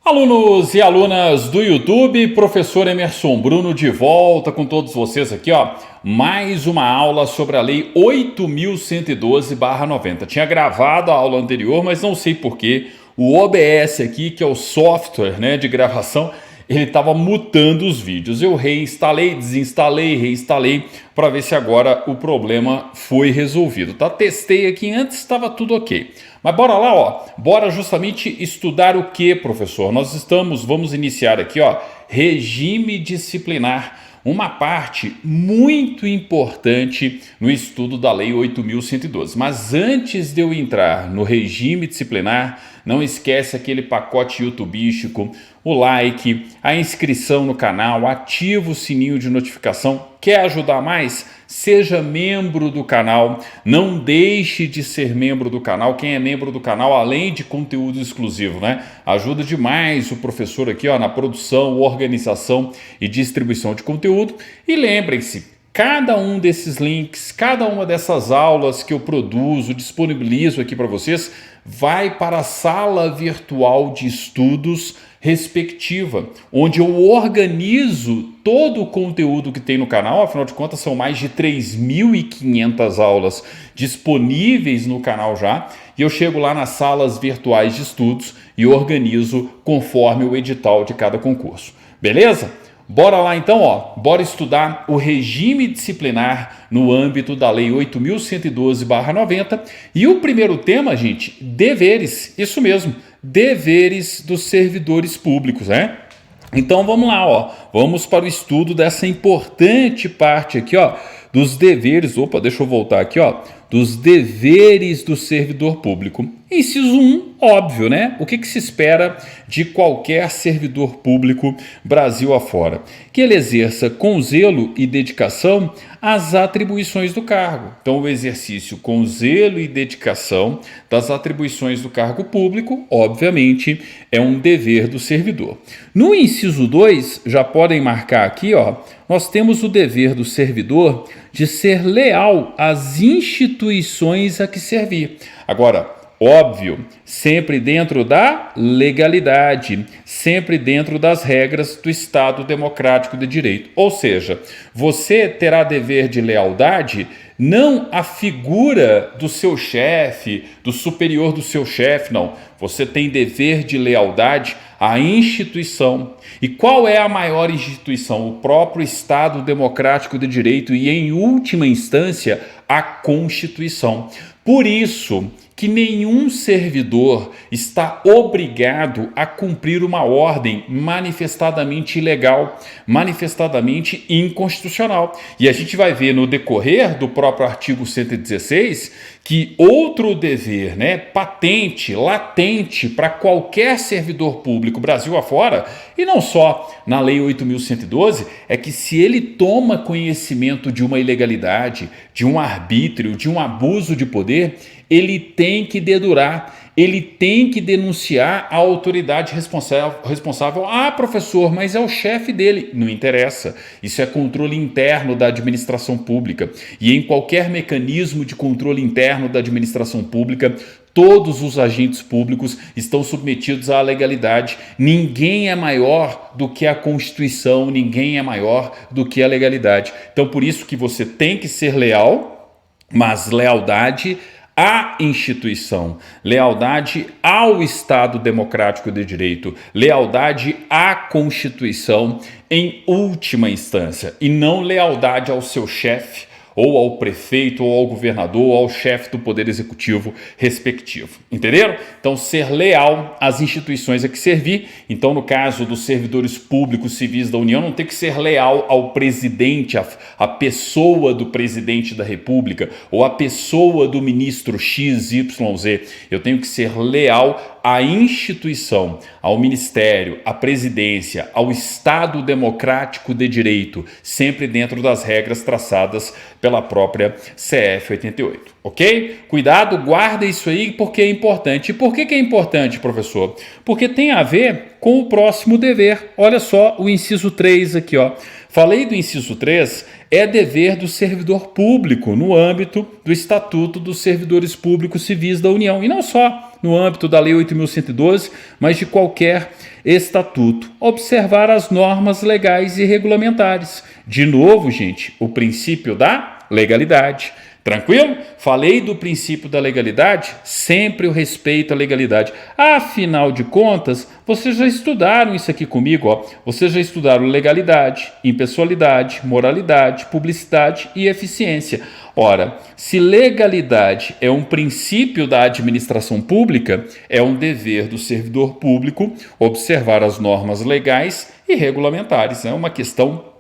Alunos e alunas do YouTube, professor Emerson Bruno de volta com todos vocês aqui, ó. Mais uma aula sobre a Lei 8.112/90. Tinha gravado a aula anterior, mas não sei porquê. O OBS aqui, que é o software, né, de gravação, ele estava mutando os vídeos. Eu reinstalei, desinstalei, reinstalei para ver se agora o problema foi resolvido. Tá? Testei aqui antes, estava tudo ok. Mas bora lá, ó. Bora justamente estudar o que, professor? Vamos iniciar aqui, ó, regime disciplinar. Uma parte muito importante no estudo da Lei 8.112. Mas antes de eu entrar no regime disciplinar, não esquece aquele pacote youtubístico, o like, a inscrição no canal, ativa o sininho de notificação. Quer ajudar mais? Seja membro do canal, não deixe de ser membro do canal. Quem é membro do canal, além de conteúdo exclusivo, né? Ajuda demais o professor aqui, ó, na produção, organização e distribuição de conteúdo. E lembrem-se, cada um desses links, cada uma dessas aulas que eu produzo, disponibilizo aqui para vocês, vai para a sala virtual de estudos respectiva, onde eu organizo todo o conteúdo que tem no canal. Afinal de contas, são mais de 3.500 aulas disponíveis no canal já, e eu chego lá nas salas virtuais de estudos e organizo conforme o edital de cada concurso. Beleza? Bora lá então, ó. Bora estudar o regime disciplinar no âmbito da Lei 8.112/90. E o primeiro tema, gente, deveres. Isso mesmo, deveres dos servidores públicos, né? Então vamos lá, ó. Vamos para o estudo dessa importante parte aqui, ó, dos deveres. Opa, deixa eu voltar aqui, ó. Dos deveres do servidor público. Inciso 1, óbvio, né? O que se espera de qualquer servidor público Brasil afora? Que ele exerça com zelo e dedicação as atribuições do cargo. Então, o exercício com zelo e dedicação das atribuições do cargo público, obviamente, é um dever do servidor. No inciso 2, já podem marcar aqui, ó, nós temos o dever do servidor de ser leal às instituições a que servir. Agora, óbvio, sempre dentro da legalidade, sempre dentro das regras do Estado Democrático de Direito. Ou seja, você terá dever de lealdade não à figura do seu chefe, do superior do seu chefe, não. Você tem dever de lealdade à instituição. E qual é a maior instituição? O próprio Estado Democrático de Direito e, em última instância, a Constituição. Por isso que nenhum servidor está obrigado a cumprir uma ordem manifestadamente ilegal, manifestadamente inconstitucional. E a gente vai ver no decorrer do próprio artigo 116 que outro dever, né, patente, latente para qualquer servidor público Brasil afora, e não só na Lei 8.112, é que se ele toma conhecimento de uma ilegalidade, de um arbítrio, de um abuso de poder, ele tem que dedurar, ele tem que denunciar a autoridade responsável. Ah, professor, mas é o chefe dele. Não interessa. Isso é controle interno da administração pública. E em qualquer mecanismo de controle interno da administração pública, todos os agentes públicos estão submetidos à legalidade. Ninguém é maior do que a Constituição, ninguém é maior do que a legalidade. Então, por isso que você tem que ser leal, mas lealdade à instituição, lealdade ao Estado Democrático de Direito, lealdade à Constituição em última instância, e não lealdade ao seu chefe, ou ao prefeito, ou ao governador, ou ao chefe do poder executivo respectivo. Entenderam? Então, ser leal às instituições a que servir. Então, no caso dos servidores públicos civis da União, não tem que ser leal ao presidente, à pessoa do presidente da República, ou à pessoa do ministro XYZ. Eu tenho que ser leal à instituição, ao ministério, à presidência, ao Estado Democrático de Direito, sempre dentro das regras traçadas pela própria CF 88, ok? Cuidado, guarda isso aí porque é importante. E por que é importante, professor? Porque tem a ver com o próximo dever. Olha só o inciso 3 aqui, ó. Falei do inciso 3, é dever do servidor público no âmbito do Estatuto dos Servidores Públicos Civis da União. E não só no âmbito da Lei 8.112, mas de qualquer estatuto. Observar as normas legais e regulamentares. De novo, gente, o princípio da legalidade. Tranquilo? Falei do princípio da legalidade, sempre o respeito à legalidade. Afinal de contas, vocês já estudaram isso aqui comigo, ó. Vocês já estudaram legalidade, impessoalidade, moralidade, publicidade e eficiência. Ora, se legalidade é um princípio da administração pública, é um dever do servidor público observar as normas legais e regulamentares. É uma questão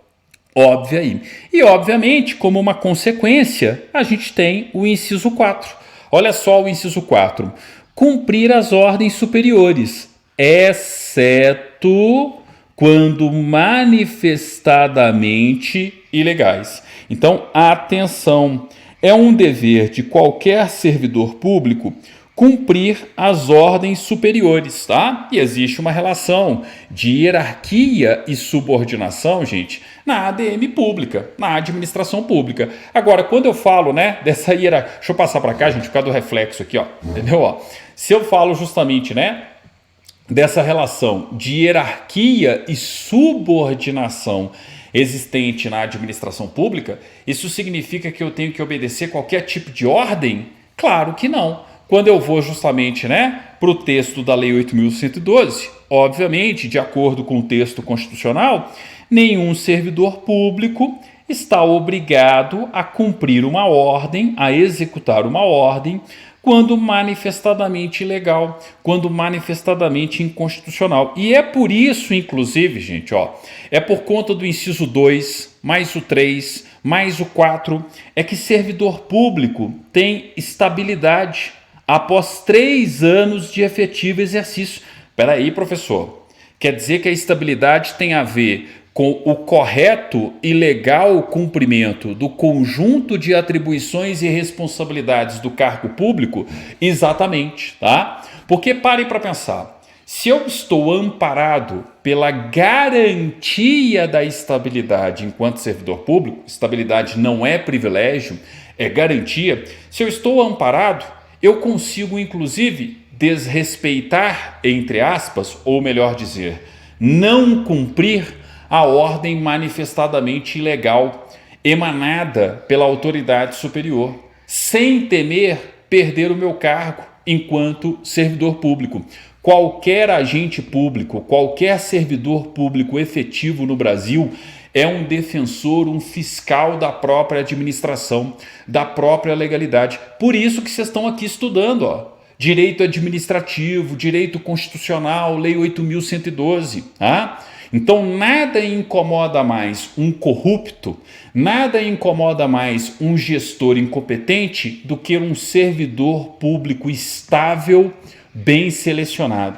óbvia aí. E, obviamente, como uma consequência, a gente tem o inciso 4. Olha só o inciso 4. Cumprir as ordens superiores, exceto quando manifestadamente ilegais. Então, atenção, é um dever de qualquer servidor público cumprir as ordens superiores, tá? E existe uma relação de hierarquia e subordinação, gente, na ADM pública, na administração pública. Agora, quando eu falo, né, dessa hierarquia... Deixa eu passar para cá, gente, por causa do reflexo aqui, ó. Entendeu? Ó, se eu falo justamente, né, dessa relação de hierarquia e subordinação existente na administração pública, isso significa que eu tenho que obedecer qualquer tipo de ordem? Claro que não. Quando eu vou justamente, né, para o texto da Lei 8.112, obviamente, de acordo com o texto constitucional, nenhum servidor público está obrigado a cumprir uma ordem, a executar uma ordem, quando manifestadamente ilegal, quando manifestadamente inconstitucional. E é por isso, inclusive, gente, ó, é por conta do inciso 2, mais o 3, mais o 4, é que servidor público tem estabilidade após 3 anos de efetivo exercício. Espera aí, professor. Quer dizer que a estabilidade tem a ver com o correto e legal cumprimento do conjunto de atribuições e responsabilidades do cargo público? Exatamente, tá? Porque parem para pensar. Se eu estou amparado pela garantia da estabilidade enquanto servidor público, estabilidade não é privilégio, é garantia. Se eu estou amparado, eu consigo, inclusive, desrespeitar, entre aspas, ou melhor dizer, não cumprir a ordem manifestadamente ilegal emanada pela autoridade superior, sem temer perder o meu cargo enquanto servidor público. Qualquer agente público, qualquer servidor público efetivo no Brasil é um defensor, um fiscal da própria administração, da própria legalidade. Por isso que vocês estão aqui estudando, ó, direito administrativo, direito constitucional, Lei 8.112, tá? Então nada incomoda mais um corrupto, nada incomoda mais um gestor incompetente do que um servidor público estável, bem selecionado,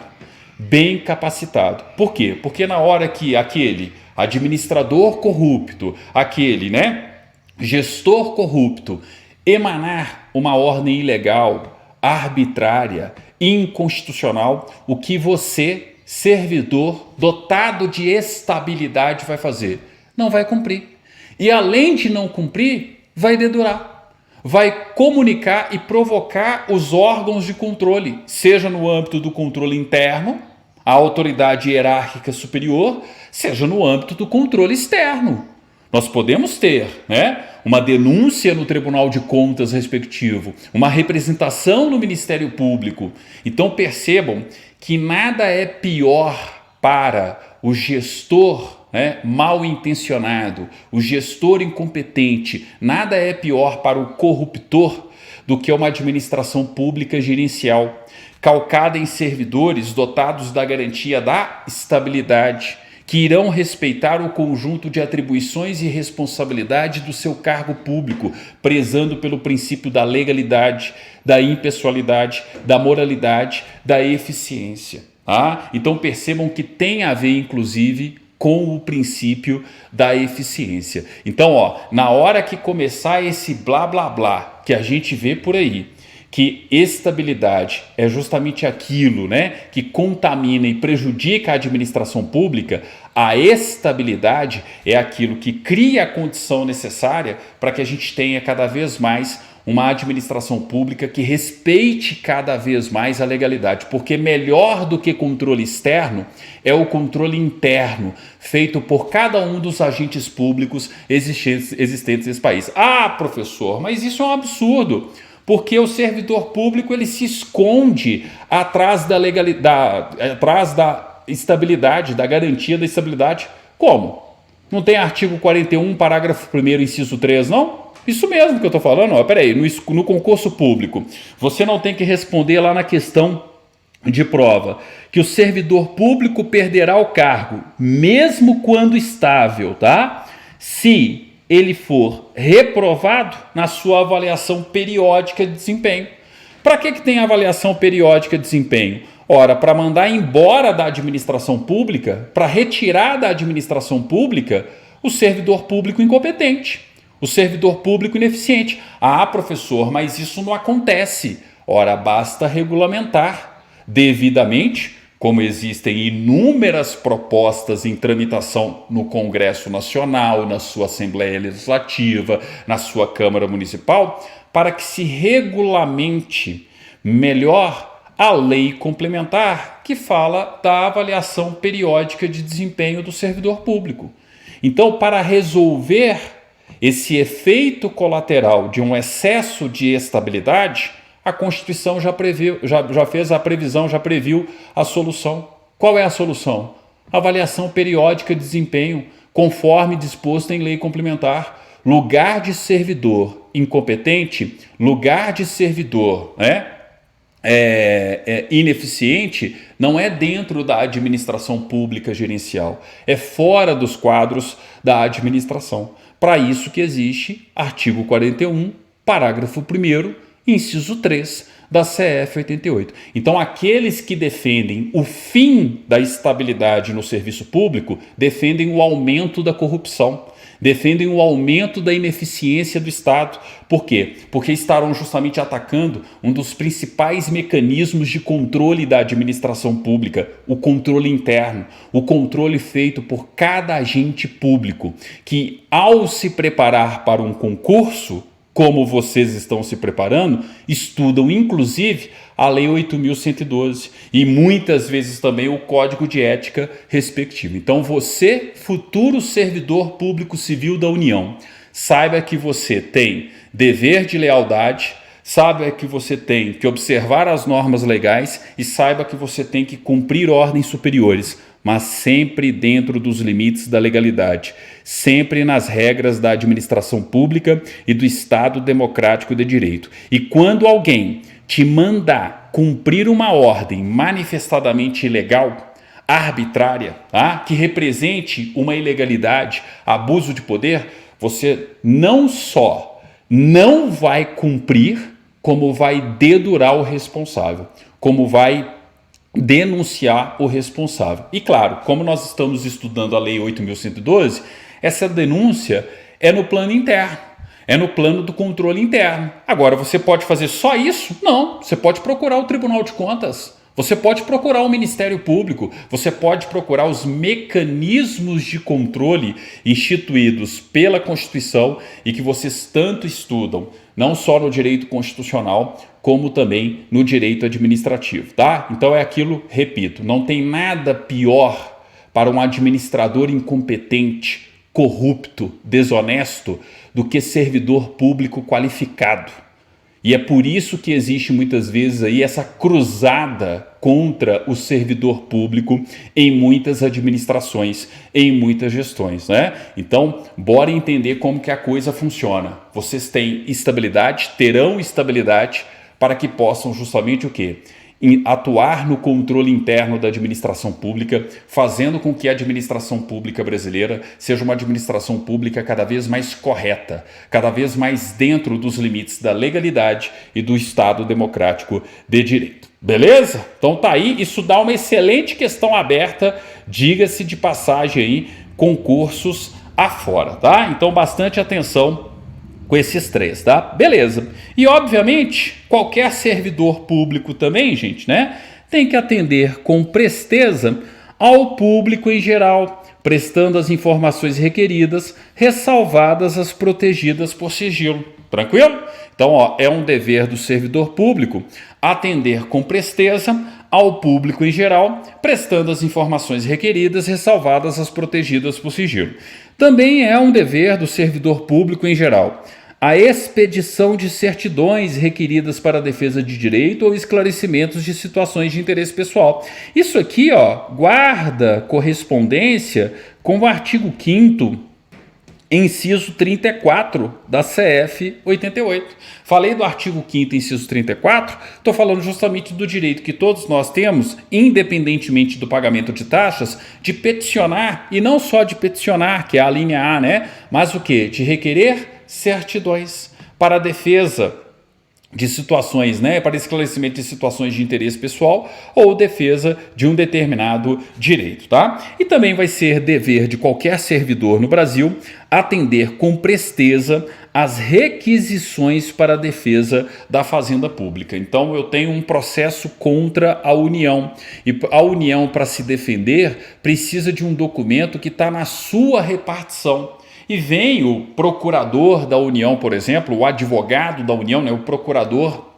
bem capacitado. Por quê? Porque na hora que aquele administrador corrupto, aquele, né, gestor corrupto, emanar uma ordem ilegal, arbitrária, inconstitucional, o que você, servidor dotado de estabilidade, vai fazer? Não vai cumprir. E além de não cumprir, vai dedurar. Vai comunicar e provocar os órgãos de controle, seja no âmbito do controle interno, a autoridade hierárquica superior, seja no âmbito do controle externo. Nós podemos ter, né, uma denúncia no Tribunal de Contas respectivo, uma representação no Ministério Público. Então percebam que nada é pior para o gestor, né, mal intencionado, o gestor incompetente, nada é pior para o corruptor do que uma administração pública gerencial, calcada em servidores dotados da garantia da estabilidade, que irão respeitar o conjunto de atribuições e responsabilidade do seu cargo público, prezando pelo princípio da legalidade, da impessoalidade, da moralidade, da eficiência. Tá? Então percebam que tem a ver, inclusive, com o princípio da eficiência. Então, ó, na hora que começar esse blá blá blá que a gente vê por aí, que estabilidade é justamente aquilo, né, que contamina e prejudica a administração pública, A estabilidade é aquilo que cria a condição necessária para que a gente tenha cada vez mais uma administração pública que respeite cada vez mais a legalidade, porque melhor do que controle externo é o controle interno, feito por cada um dos agentes públicos existentes nesse país. Ah, professor, mas isso é um absurdo, porque o servidor público ele se esconde atrás da legalidade, atrás da estabilidade, da garantia da estabilidade. Como? Não tem artigo 41, parágrafo 1º, inciso 3, não? Isso mesmo que eu estou falando, ó, peraí, no concurso público, você não tem que responder lá na questão de prova que o servidor público perderá o cargo, mesmo quando estável, tá? Se ele for reprovado na sua avaliação periódica de desempenho. Para que tem avaliação periódica de desempenho? Ora, para mandar embora da administração pública, para retirar da administração pública o servidor público incompetente, o servidor público ineficiente. Ah, professor, mas isso não acontece. Ora, basta regulamentar devidamente, como existem inúmeras propostas em tramitação no Congresso Nacional, na sua Assembleia Legislativa, na sua Câmara Municipal, para que se regulamente melhor a lei complementar que fala da avaliação periódica de desempenho do servidor público. Então, para resolver esse efeito colateral de um excesso de estabilidade, a Constituição já fez a previsão, já previu a solução. Qual é a solução? Avaliação periódica de desempenho, conforme disposto em lei complementar. Lugar de servidor incompetente, lugar de servidor ineficiente, não é dentro da administração pública gerencial, é fora dos quadros da administração. Para isso que existe artigo 41, parágrafo 1º, inciso 3 da CF 88. Então, aqueles que defendem o fim da estabilidade no serviço público defendem o aumento da corrupção, defendem o aumento da ineficiência do Estado. Por quê? Porque estarão justamente atacando um dos principais mecanismos de controle da administração pública, o controle interno, o controle feito por cada agente público, que ao se preparar para um concurso, como vocês estão se preparando, estudam inclusive a Lei 8.112 e muitas vezes também o Código de Ética respectivo. Então você, futuro servidor público civil da União, saiba que você tem dever de lealdade, saiba que você tem que observar as normas legais e saiba que você tem que cumprir ordens superiores, mas sempre dentro dos limites da legalidade, sempre nas regras da administração pública e do Estado democrático de direito. E quando alguém te mandar cumprir uma ordem manifestadamente ilegal, arbitrária, que represente uma ilegalidade, abuso de poder, você não só não vai cumprir, como vai dedurar o responsável, como vai denunciar o responsável. E claro, como nós estamos estudando a Lei 8.112, essa denúncia é no plano interno, é no plano do controle interno. Agora, você pode fazer só isso? Não, você pode procurar o Tribunal de Contas, você pode procurar o Ministério Público, você pode procurar os mecanismos de controle instituídos pela Constituição e que vocês tanto estudam, não só no direito constitucional, como também no direito administrativo, tá? Então é aquilo, repito, não tem nada pior para um administrador incompetente, corrupto, desonesto, do que servidor público qualificado. E é por isso que existe muitas vezes aí essa cruzada contra o servidor público em muitas administrações, em muitas gestões, né? Então, bora entender como que a coisa funciona. Vocês têm estabilidade, terão estabilidade para que possam justamente o quê? Atuar no controle interno da administração pública, fazendo com que a administração pública brasileira seja uma administração pública cada vez mais correta, cada vez mais dentro dos limites da legalidade e do Estado democrático de direito. Beleza? Então tá aí, isso dá uma excelente questão aberta, diga-se de passagem aí, concursos afora, tá? Então bastante atenção com esses três, tá? Beleza. E, obviamente, qualquer servidor público também, gente, né? Tem que atender com presteza ao público em geral, prestando as informações requeridas, ressalvadas as protegidas por sigilo. Tranquilo? Então, ó, é um dever do servidor público atender com presteza ao público em geral, prestando as informações requeridas, ressalvadas as protegidas por sigilo. Também é um dever do servidor público em geral a expedição de certidões requeridas para a defesa de direito ou esclarecimentos de situações de interesse pessoal. Isso aqui, ó, guarda correspondência com o artigo 5º, inciso 34 da CF 88. Falei do artigo 5º, inciso 34, estou falando justamente do direito que todos nós temos, independentemente do pagamento de taxas, de peticionar, e não só de peticionar, que é a linha A, né? Mas o quê? De requerer certidões para a defesa de situações, né, para esclarecimento de situações de interesse pessoal ou defesa de um determinado direito, tá? E também vai ser dever de qualquer servidor no Brasil atender com presteza as requisições para a defesa da fazenda pública. Então eu tenho um processo contra a União e a União, para se defender, precisa de um documento que está na sua repartição. E vem o procurador da União, por exemplo, o advogado da União, né, o procurador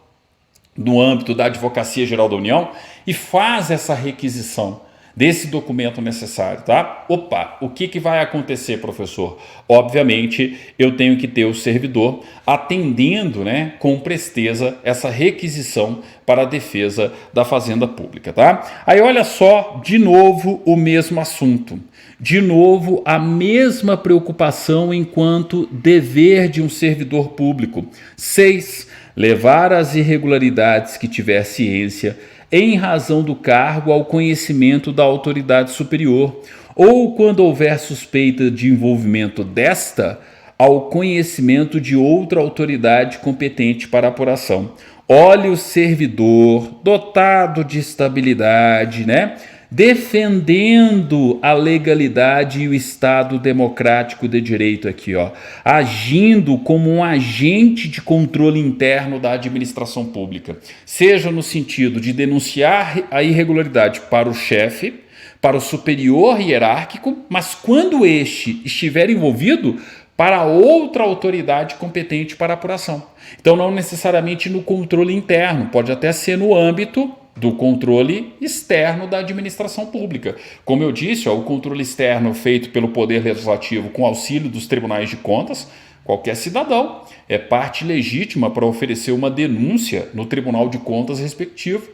no âmbito da Advocacia Geral da União, e faz essa requisição desse documento necessário, tá? Opa, o que vai acontecer, professor? Obviamente, eu tenho que ter o servidor atendendo, né, com presteza essa requisição para a defesa da fazenda pública, tá? Aí olha só, de novo o mesmo assunto. De novo, a mesma preocupação enquanto dever de um servidor público. 6. Levar as irregularidades que tiver ciência em razão do cargo ao conhecimento da autoridade superior, ou quando houver suspeita de envolvimento desta, ao conhecimento de outra autoridade competente para apuração. Olhe o servidor dotado de estabilidade, né? Defendendo a legalidade e o Estado democrático de direito aqui, ó, agindo como um agente de controle interno da administração pública, seja no sentido de denunciar a irregularidade para o chefe, para o superior hierárquico, mas quando este estiver envolvido, para outra autoridade competente para apuração. Então, não necessariamente no controle interno, pode até ser no âmbito do controle externo da administração pública. Como eu disse, ó, o controle externo feito pelo Poder Legislativo com auxílio dos tribunais de contas, qualquer cidadão é parte legítima para oferecer uma denúncia no Tribunal de Contas respectivo.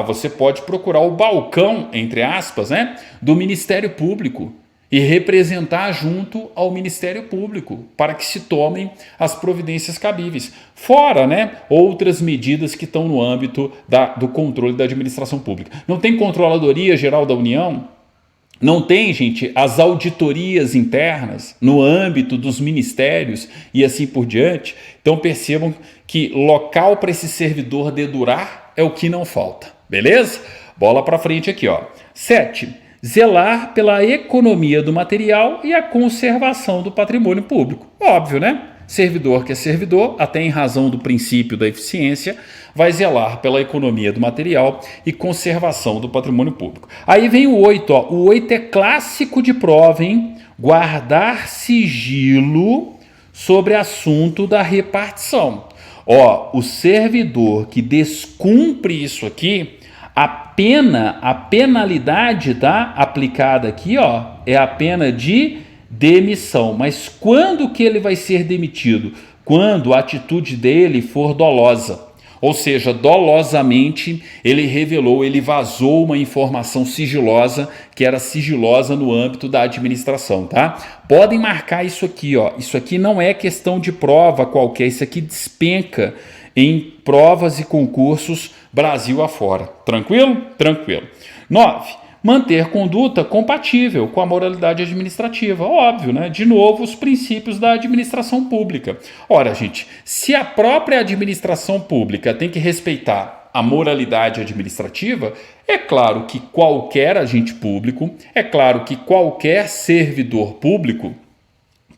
Você pode procurar o balcão, entre aspas, né, do Ministério Público e representar junto ao Ministério Público para que se tomem as providências cabíveis. Fora, né, outras medidas que estão no âmbito do controle da administração pública. Não tem Controladoria Geral da União? Não tem, gente, as auditorias internas no âmbito dos ministérios e assim por diante? Então percebam que local para esse servidor dedurar é o que não falta. Beleza? Bola para frente aqui, ó. 7. Zelar pela economia do material e a conservação do patrimônio público. Óbvio, né? Servidor que é servidor, até em razão do princípio da eficiência, vai zelar pela economia do material e conservação do patrimônio público. Aí vem o 8, ó. O 8 é clássico de prova, hein? Guardar sigilo sobre assunto da repartição. Ó, o servidor que descumpre isso aqui, a penalidade, tá, aplicada aqui, ó, é a pena de demissão. Mas quando que ele vai ser demitido? Quando a atitude dele for dolosa. Ou seja, dolosamente ele revelou, ele vazou uma informação sigilosa, que era sigilosa no âmbito da administração, tá? Podem marcar isso aqui, ó. Isso aqui não é questão de prova qualquer, isso aqui despenca em provas e concursos Brasil afora. Tranquilo? Tranquilo. 9. Manter conduta compatível com a moralidade administrativa. Óbvio, né? De novo, os princípios da administração pública. Ora, gente, se a própria administração pública tem que respeitar a moralidade administrativa, é claro que qualquer agente público, é claro que qualquer servidor público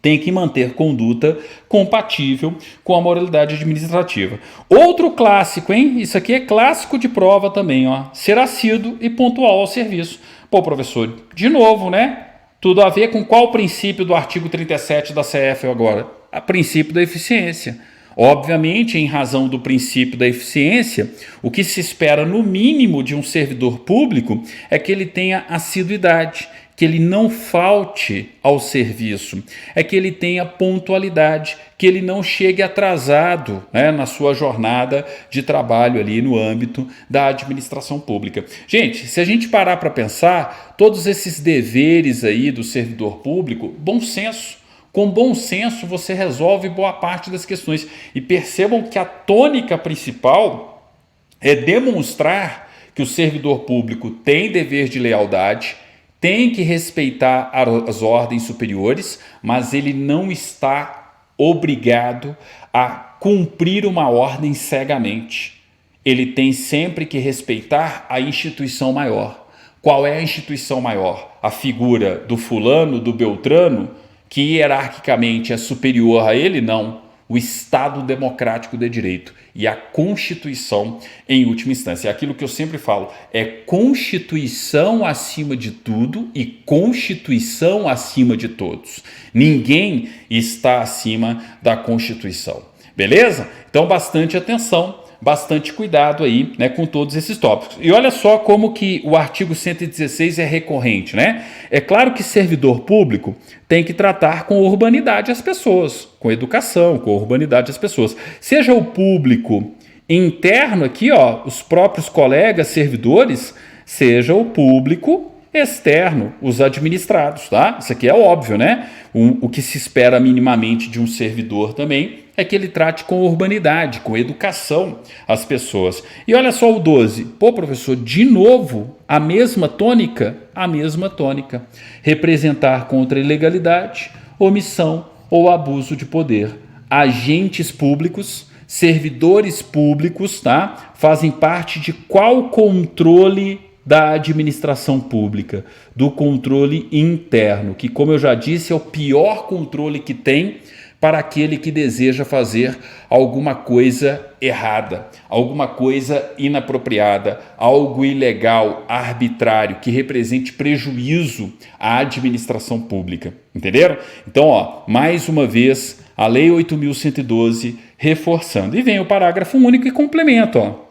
tem que manter conduta compatível com a moralidade administrativa. Outro clássico, hein? Isso aqui é clássico de prova também, ó. Ser assíduo e pontual ao serviço. Pô, professor, de novo, né? Tudo a ver com qual princípio do artigo 37 da CF agora? A princípio da eficiência. Obviamente, em razão do princípio da eficiência, o que se espera no mínimo de um servidor público é que ele tenha assiduidade, que ele não falte ao serviço, é que ele tenha pontualidade, que ele não chegue atrasado, né, na sua jornada de trabalho ali no âmbito da administração pública. Gente, se a gente parar para pensar, todos esses deveres aí do servidor público, bom senso. Com bom senso você resolve boa parte das questões. E percebam que a tônica principal é demonstrar que o servidor público tem dever de lealdade, tem que respeitar as ordens superiores, mas ele não está obrigado a cumprir uma ordem cegamente. Ele tem sempre que respeitar a instituição maior. Qual é a instituição maior? A figura do fulano, do beltrano, que hierarquicamente é superior a ele? Não. O Estado democrático de direito e a Constituição em última instância. É aquilo que eu sempre falo, é Constituição acima de tudo e Constituição acima de todos. Ninguém está acima da Constituição. Beleza? Então, bastante atenção, bastante cuidado aí, né, com todos esses tópicos. E olha só como que o artigo 116 é recorrente, né? É claro que servidor público tem que tratar com urbanidade as pessoas, com educação, com urbanidade as pessoas. Seja o público interno aqui, ó, os próprios colegas servidores, seja o público externo, os administrados, tá? Isso aqui é óbvio, né? O que se espera minimamente de um servidor também é que ele trate com urbanidade, com educação as pessoas. E olha só o 12. Pô, professor, de novo, a mesma tônica? A mesma tônica. Representar contra a ilegalidade, omissão ou abuso de poder. Agentes públicos, servidores públicos, tá? Fazem parte de qual controle da administração pública? Do controle interno, que, como eu já disse, é o pior controle que tem para aquele que deseja fazer alguma coisa errada, alguma coisa inapropriada, algo ilegal, arbitrário, que represente prejuízo à administração pública. Entenderam? Então, ó, mais uma vez, a Lei 8.112 reforçando. E vem o parágrafo único e complemento, ó,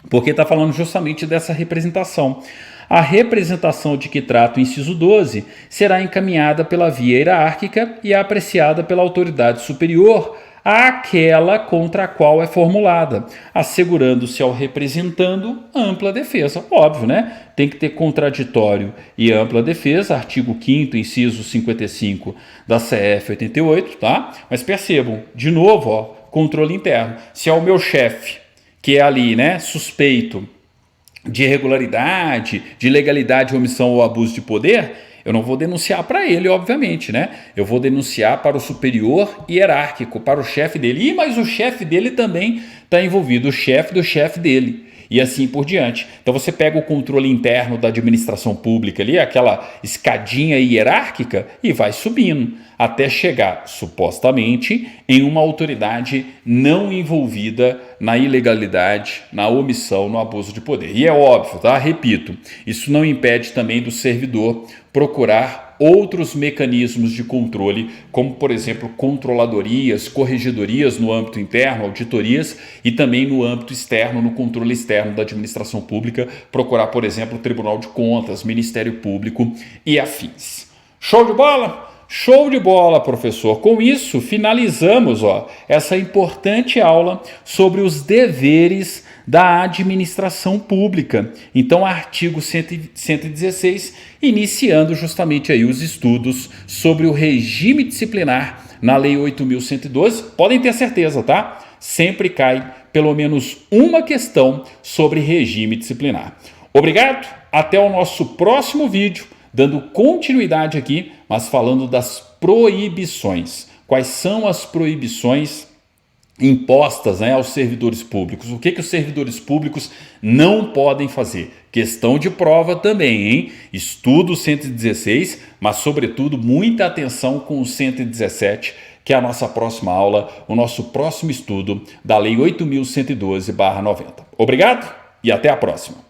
porque está falando justamente dessa representação. A representação de que trata o inciso 12 será encaminhada pela via hierárquica e apreciada pela autoridade superior àquela contra a qual é formulada, assegurando-se ao representando ampla defesa. Óbvio, né? Tem que ter contraditório e ampla defesa, artigo 5º, inciso 55 da CF 88, tá? Mas percebam, de novo, ó, controle interno. Se é o meu chefe, que é ali, né, suspeito de irregularidade, de ilegalidade, omissão ou abuso de poder, eu não vou denunciar para ele, obviamente, né? Eu vou denunciar para o superior hierárquico, para o chefe dele. Mas o chefe dele também está envolvido, o chefe do chefe dele. E assim por diante. Então você pega o controle interno da administração pública ali, aquela escadinha hierárquica, e vai subindo, até chegar, supostamente, em uma autoridade não envolvida na ilegalidade, na omissão, no abuso de poder. E é óbvio, tá? Repito, isso não impede também do servidor procurar outros mecanismos de controle, como, por exemplo, controladorias, corregedorias no âmbito interno, auditorias, e também no âmbito externo, no controle externo da administração pública, procurar, por exemplo, o Tribunal de Contas, Ministério Público e afins. Show de bola? Show de bola, professor. Com isso, finalizamos, ó, essa importante aula sobre os deveres da administração pública. Então, artigo 116, iniciando justamente aí os estudos sobre o regime disciplinar na Lei 8.112. Podem ter certeza, tá? Sempre cai pelo menos uma questão sobre regime disciplinar. Obrigado, até o nosso próximo vídeo, dando continuidade aqui, mas falando das proibições. Quais são as proibições impostas, né, aos servidores públicos? O que os servidores públicos não podem fazer? Questão de prova também, hein? Estudo 116, mas sobretudo muita atenção com o 117, que é a nossa próxima aula, o nosso próximo estudo da Lei 8.112/90. Obrigado e até a próxima.